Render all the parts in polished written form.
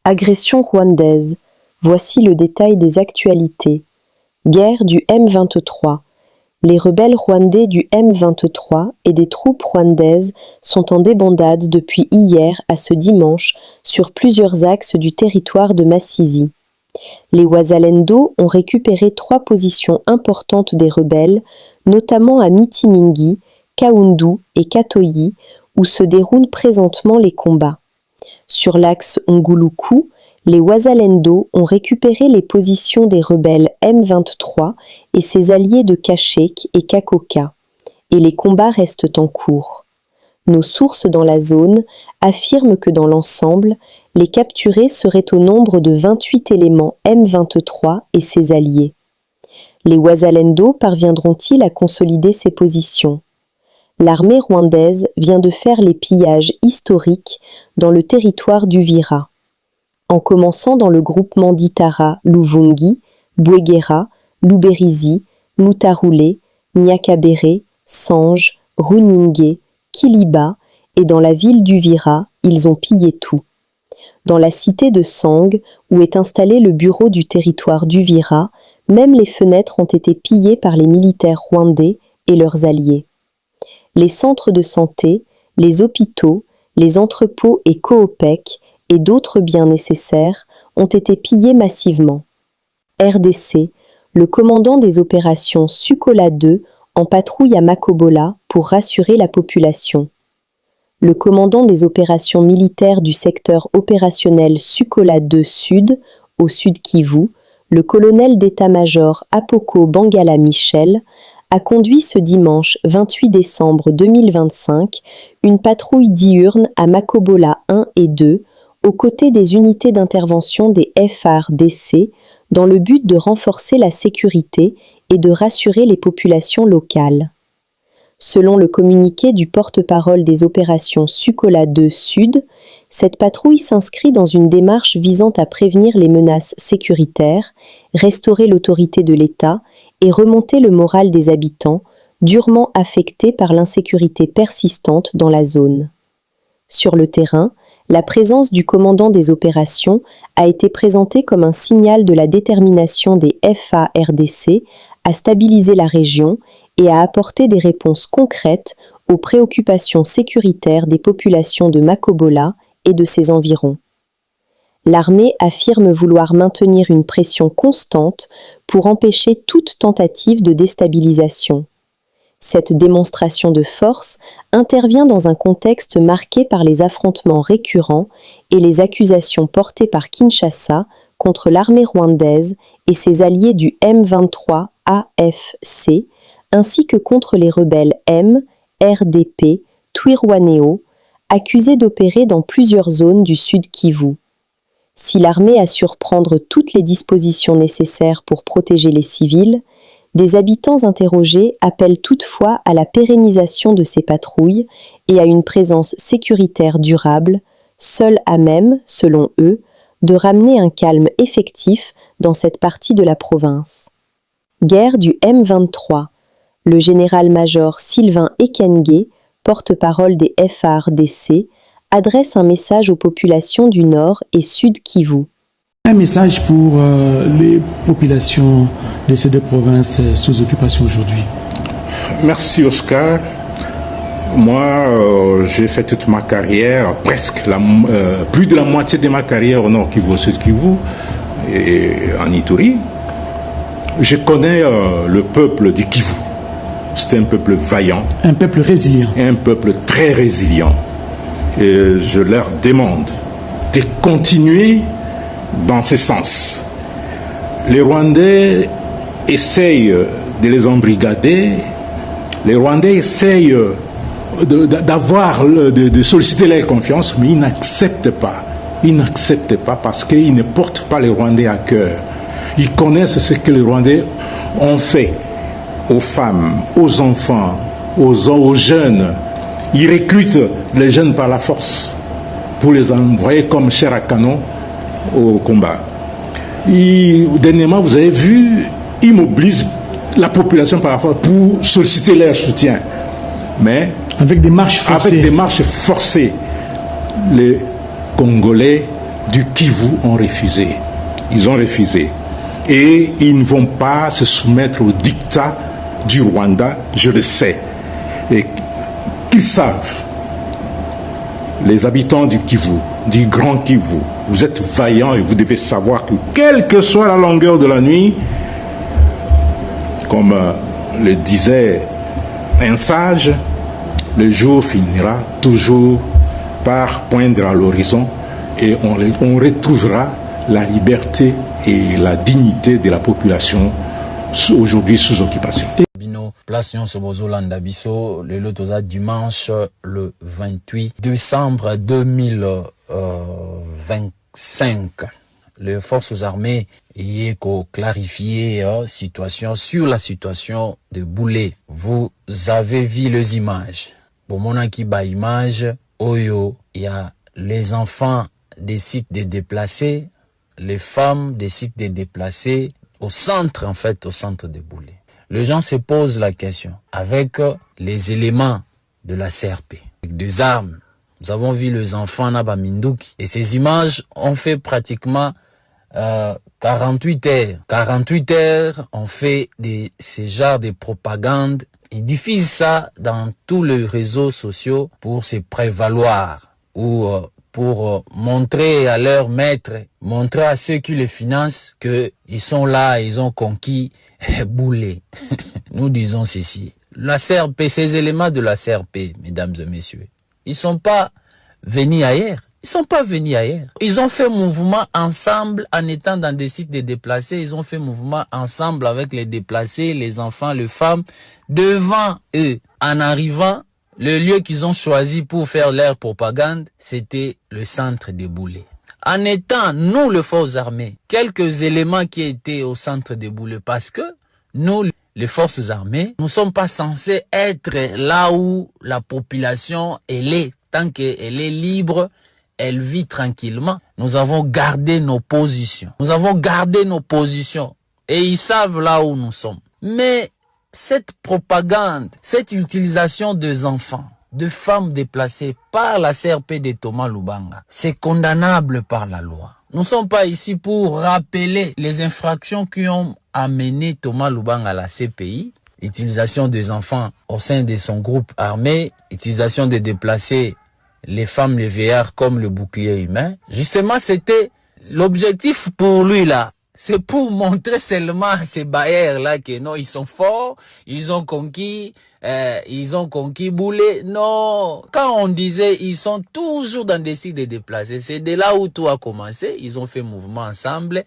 Agression rwandaise. Voici le détail des actualités. Guerre du M23. Les rebelles rwandais du M23 et des troupes rwandaises sont en débandade depuis hier à ce dimanche sur plusieurs axes du territoire de Masisi. Les Wazalendo ont récupéré 3 positions importantes des rebelles, notamment à Mitimingi, Kaundu et Katoyi, où se déroulent présentement les combats. Sur l'axe Nguluku, les Wazalendo ont récupéré les positions des rebelles M23 et ses alliés de Kachek et Kakoka, et les combats restent en cours. Nos sources dans la zone affirment que dans l'ensemble, les capturés seraient au nombre de 28 éléments M23 et ses alliés. Les Wazalendo parviendront-ils à consolider ces positions ? L'armée rwandaise vient de faire les pillages historiques dans le territoire d'Uvira. En commençant dans le groupement d'Itara, Luvungi, Bwegera, Luberizi, Mutaroulé, Nyakabere, Sange, Runingue, Kiliba et dans la ville d'Uvira, ils ont pillé tout. Dans la cité de Sang, où est installé le bureau du territoire d'Uvira, même les fenêtres ont été pillées par les militaires rwandais et leurs alliés. Les centres de santé, les hôpitaux, les entrepôts et coopec et d'autres biens nécessaires ont été pillés massivement. RDC, le commandant des opérations Sukola 2 en patrouille à Makobola pour rassurer la population. Le commandant des opérations militaires du secteur opérationnel Sukola 2 Sud, au Sud Kivu, le colonel d'état-major Apoko Bangala Michel, a conduit ce dimanche 28 décembre 2025 une patrouille diurne à Makobola 1 et 2 aux côtés des unités d'intervention des FARDC dans le but de renforcer la sécurité et de rassurer les populations locales. Selon le communiqué du porte-parole des opérations Sukola 2 Sud, cette patrouille s'inscrit dans une démarche visant à prévenir les menaces sécuritaires, restaurer l'autorité de l'État et remonter le moral des habitants, durement affectés par l'insécurité persistante dans la zone. Sur le terrain, la présence du commandant des opérations a été présentée comme un signal de la détermination des FARDC à stabiliser la région et à apporter des réponses concrètes aux préoccupations sécuritaires des populations de Makobola et de ses environs. L'armée affirme vouloir maintenir une pression constante pour empêcher toute tentative de déstabilisation. Cette démonstration de force intervient dans un contexte marqué par les affrontements récurrents et les accusations portées par Kinshasa contre l'armée rwandaise et ses alliés du M23 AFC, ainsi que contre les rebelles M, RDP, Twirwaneho, accusés d'opérer dans plusieurs zones du Sud Kivu. Si l'armée assure prendre toutes les dispositions nécessaires pour protéger les civils, des habitants interrogés appellent toutefois à la pérennisation de ces patrouilles et à une présence sécuritaire durable, seule à même, selon eux, de ramener un calme effectif dans cette partie de la province. Guerre du M23. Le général-major Sylvain Ekenge, porte-parole des FARDC, adresse un message aux populations du Nord et Sud Kivu. Un message pour les populations de ces deux provinces sous occupation aujourd'hui. Merci Oscar. Moi, j'ai fait toute ma carrière, presque plus de la moitié de ma carrière au Nord Kivu, au Sud Kivu et en Ituri. Je connais le peuple du Kivu. C'est un peuple vaillant. Un peuple résilient. Un peuple très résilient. Et je leur demande de continuer dans ce sens. Les Rwandais essayent de les embrigader. Les Rwandais essayent de solliciter leur confiance, mais ils n'acceptent pas. Ils n'acceptent pas parce qu'ils ne portent pas les Rwandais à cœur. Ils connaissent ce que les Rwandais ont fait aux femmes, aux enfants, aux jeunes. Ils recrutent les jeunes par la force pour les envoyer comme chair à canon au combat. Dernièrement, vous avez vu, ils mobilisent la population par la force pour solliciter leur soutien. Mais avec des marches forcées. Avec des marches forcées. Les Congolais du Kivu ont refusé. Ils ont refusé. Et ils ne vont pas se soumettre au diktat du Rwanda, je le sais. Et qu'ils savent, les habitants du Kivu, du Grand Kivu, vous êtes vaillants et vous devez savoir que quelle que soit la longueur de la nuit, comme le disait un sage, le jour finira toujours par poindre à l'horizon et on retrouvera la liberté et la dignité de la population aujourd'hui sous occupation. Bino, place nyonso bozolanda biso, lelo toza dimanche le 28 décembre 2025. Les forces armées y clarifier situation sur la situation de Boulé. Vous avez vu les images. Bon, mon qui ba image, Oyo, il y a les enfants des sites de déplacés, les femmes des sites de déplacés, au centre, en fait, au centre de Boulé. Les gens se posent la question, avec les éléments de la CRP, avec des armes. Nous avons vu les enfants Naba Minduki. Et ces images ont fait pratiquement 48 heures. 48 heures, on fait ces genres de propagande. Ils diffusent ça dans tous les réseaux sociaux pour se prévaloir ou pour montrer à leurs maîtres, montrer à ceux qui les financent qu'ils sont là, ils ont conquis Boulé. Nous disons ceci. La CRP, ces éléments de la CRP, mesdames et messieurs, ils sont pas venus ailleurs. Ils sont pas venus ailleurs. Ils ont fait mouvement ensemble en étant dans des sites de déplacés. Ils ont fait mouvement ensemble avec les déplacés, les enfants, les femmes, devant eux. En arrivant, le lieu qu'ils ont choisi pour faire leur propagande, c'était le centre de Boulé. En étant, nous, les forces armées, quelques éléments qui étaient au centre de Boulé, parce que nous, les forces armées, nous ne sommes pas censés être là où la population, elle est. Tant qu'elle est libre, elle vit tranquillement. Nous avons gardé nos positions. Nous avons gardé nos positions. Et ils savent là où nous sommes. Mais cette propagande, cette utilisation des enfants, de femmes déplacées par la CRP de Thomas Lubanga, c'est condamnable par la loi. Nous ne sommes pas ici pour rappeler les infractions qui ont amené Thomas Lubanga à la CPI. Utilisation des enfants au sein de son groupe armé, utilisation des déplacés, les femmes, les vieillards comme le bouclier humain. Justement, c'était l'objectif pour lui là. C'est pour montrer seulement à ces bailleurs-là que non, ils sont forts, ils ont conquis Boulé. Non, quand on disait ils sont toujours dans des sites de déplacés, c'est de là où tout a commencé. Ils ont fait mouvement ensemble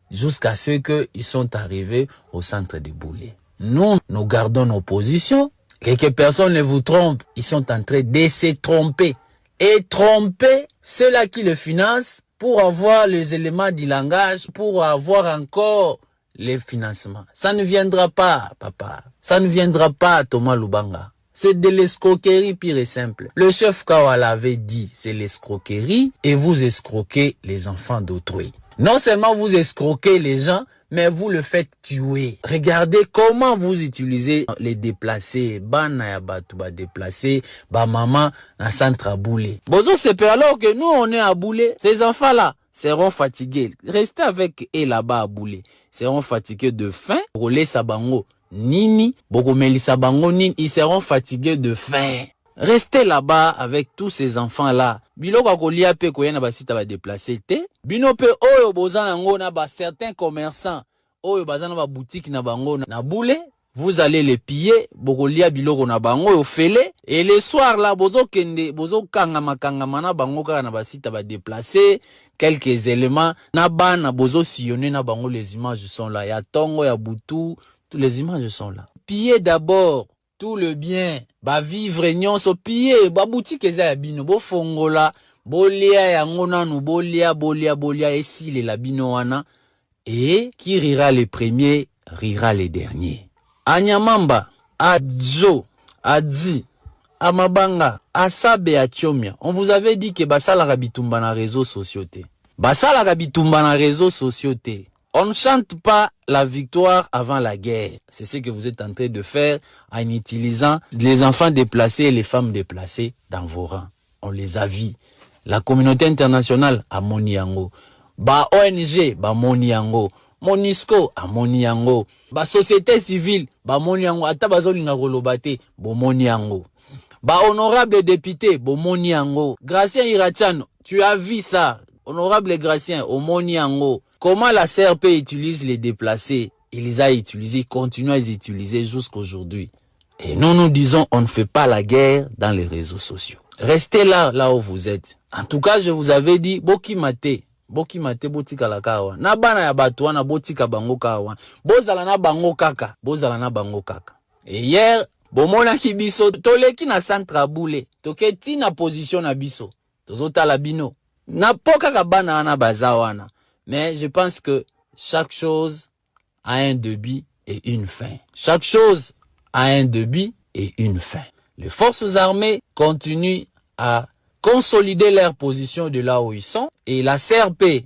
jusqu'à ce qu'ils sont arrivés au centre de Boulé. Nous gardons nos positions. Quelques personnes ne vous trompent. Ils sont en train de se tromper. Et tromper ceux-là qui le financent pour avoir les éléments du langage, pour avoir encore les financements. Ça ne viendra pas, papa. Ça ne viendra pas, Thomas Lubanga. C'est de l'escroquerie pure et simple. Le chef Kawala avait dit, c'est l'escroquerie et vous escroquez les enfants d'autrui. Non seulement vous escroquez les gens, mais vous le faites tuer. Regardez comment vous utilisez les déplacés. Bana ya batu ba déplacés, ba maman na centre à Boulé. Bozo c'est alors que nous on est à Boulé. Ces enfants-là seront fatigués. Restez avec eux là-bas à Boulé. Seront fatigués de faim. Rolé sabango nini, bokomeli sabango nini, ils seront fatigués de faim. Restez là-bas avec tous ces enfants-là. Biloko akolia pe koyena basita ba déplacer te. Bino pe oyo bozana ngo na ba certains commerçants. Oyo bazana ba boutique na bango na Boulé. Vous allez les piller, bokolia biloko na bango yo fele. Et le soir là bozo kende, bozo kangama na bango ka na basita ba déplacer. Quelques éléments na bana bozo sillonner na bango, les images sont là. Ya Tongo, ya Boutou, toutes les images sont là. Piller d'abord tout le bien, ba vivre nyonso piller, ba boutique eza ya bino, bo fongola, bolia yango nanu, bolia esile la bino wana, et qui rira les premiers, rira les derniers. A Nyamamba, a Djo, a Dzi, a Mabanga, a Sabe, a Tchomia, on vous avait dit que basala rabitumba na réseaux sociaux te. Basala rabitumba na réseaux sociaux te. On ne chante pas la victoire avant la guerre. C'est ce que vous êtes en train de faire en utilisant les enfants déplacés et les femmes déplacées dans vos rangs. On les a vus. La communauté internationale a moni yango. Ba ONG ba moni yango. Monisco a moni yango. Ba société civile ba moni yango. Ata bazolinga koloba te bo moni yango. Ba honorable député bo moni yango. Gracien Irachano, tu as vu ça? Honorable Gracien, au moni yango. Comment la CRP utilise les déplacés? Il les a utilisés, continue à les utiliser jusqu'aujourd'hui. Et nous disons, on ne fait pas la guerre dans les réseaux sociaux. Restez là où vous êtes. En tout cas, je vous avais dit, boki mate botika la kawa. Na bana ya batu wana botika bango kawa. Bozala na bango kaka. Et hier, bomona ki biso, toleki na centre à boule. Toketi na position na biso. Tozota la bino. Na poka ka bana wana baza wana. Mais je pense que chaque chose a un début et une fin. Chaque chose a un début et une fin. Les forces armées continuent à consolider leur position de là où ils sont. Et la CRP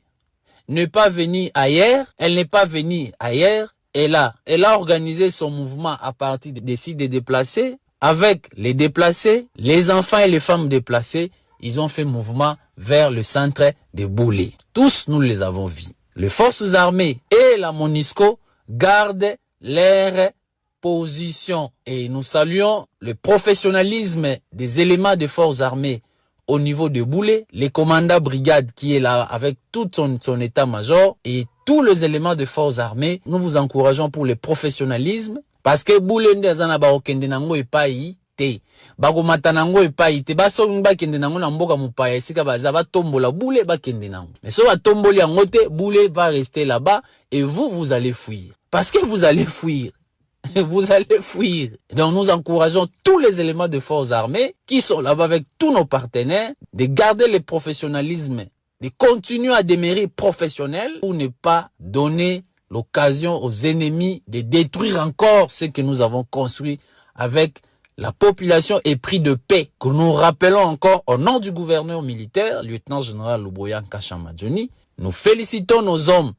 n'est pas venue ailleurs. Elle n'est pas venue ailleurs. Elle a organisé son mouvement à partir des sites des déplacés. Avec les déplacés, les enfants et les femmes déplacés, ils ont fait mouvement vers le centre de Boulé. Tous, nous les avons vus. Les forces armées et la MONUSCO gardent leur position. Et nous saluons le professionnalisme des éléments des forces armées au niveau de Boulé, les commandants brigade qui est là avec tout son état-major et tous les éléments de forces armées. Nous vous encourageons pour le professionnalisme parce que Boulé ndezana ba okende nango epai te. Bako matanango epai te. Baso ba kende nango na mboka mupaya esika baza ba tombola Boulé ba kende nango. Mais so ba tomboli yango te, Boulé va rester là-bas et vous allez fuir. Parce que vous allez fuir. Vous allez fuir. Donc nous encourageons tous les éléments de forces armées qui sont là-bas avec tous nos partenaires de garder le professionnalisme, de continuer à demeurer professionnels pour ne pas donner l'occasion aux ennemis de détruire encore ce que nous avons construit avec la population épris de paix, que nous rappelons encore au nom du gouverneur militaire, lieutenant-général Luboya Nkashamadjoni. Nous félicitons nos hommes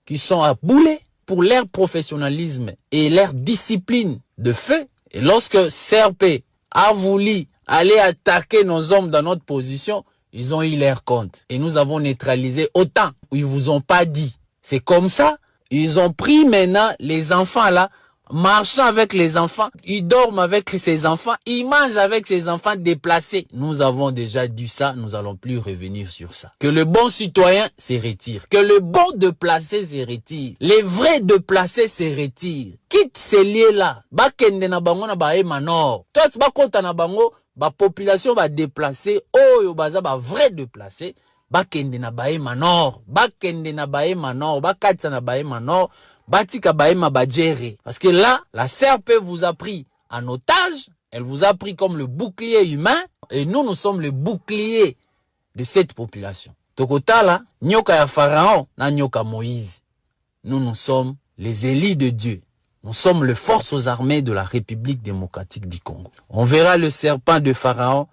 qui sont à Boulé pour leur professionnalisme et leur discipline de feu. Et lorsque CRP a voulu aller attaquer nos hommes dans notre position, ils ont eu leur compte. Et nous avons neutralisé autant où ils vous ont pas dit. C'est comme ça. Ils ont pris maintenant les enfants là, marchant avec les enfants, ils dorment avec ces enfants, ils mangent avec ces enfants déplacés. Nous avons déjà dit ça, nous allons plus revenir sur ça. Que le bon citoyen se retire, que le bon déplacé se retire, les vrais déplacés se retirent. Quitte ces lieux-là, ba kende na bango na ba emanor. Tot ba kota na bango, ba population ba déplacé, oyo baza ba vrai déplacé. Bakende na baema nord, bakende na baema nord, bakatsa na baema nord, batika baema badjere. Parce que là, la CRP vous a pris en otage, elle vous a pris comme le bouclier humain, et nous sommes le bouclier de cette population. Tokota là, nyoka ya Pharaon, na nyoka Moïse. Nous sommes les élus de Dieu. Nous sommes les forces armées de la République démocratique du Congo. On verra le serpent de Pharaon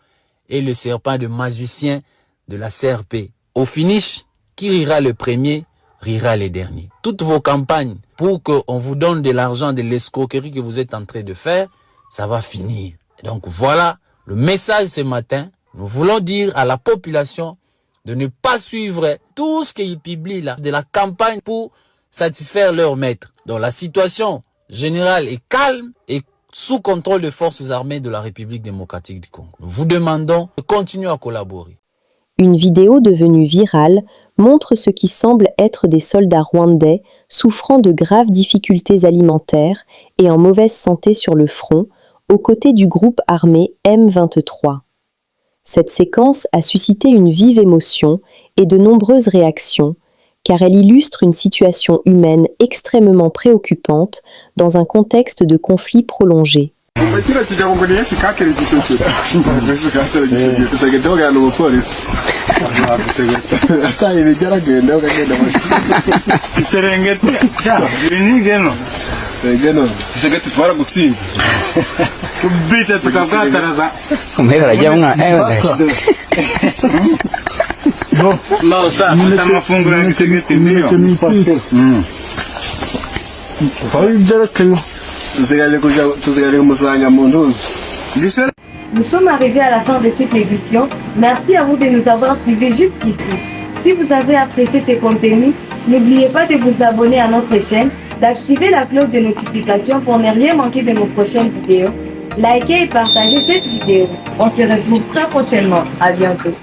et le serpent de magicien de la CRP. Au finish, qui rira le premier, rira le dernier. Toutes vos campagnes pour qu'on vous donne de l'argent de l'escroquerie que vous êtes en train de faire, ça va finir. Et donc voilà le message ce matin. Nous voulons dire à la population de ne pas suivre tout ce qu'ils publient là, de la campagne pour satisfaire leur maître. Donc la situation générale est calme et sous contrôle des forces armées de la République démocratique du Congo. Nous vous demandons de continuer à collaborer. Une vidéo devenue virale montre ce qui semble être des soldats rwandais souffrant de graves difficultés alimentaires et en mauvaise santé sur le front, aux côtés du groupe armé M23. Cette séquence a suscité une vive émotion et de nombreuses réactions, car elle illustre une situation humaine extrêmement préoccupante dans un contexte de conflit prolongé. Nous sommes arrivés à la fin de cette édition. Merci à vous de nous avoir suivis jusqu'ici. Si vous avez apprécié ces contenus, n'oubliez pas de vous abonner à notre chaîne, d'activer la cloche de notification pour ne rien manquer de nos prochaines vidéos. Likez et partagez cette vidéo. On se retrouve très prochainement. À bientôt.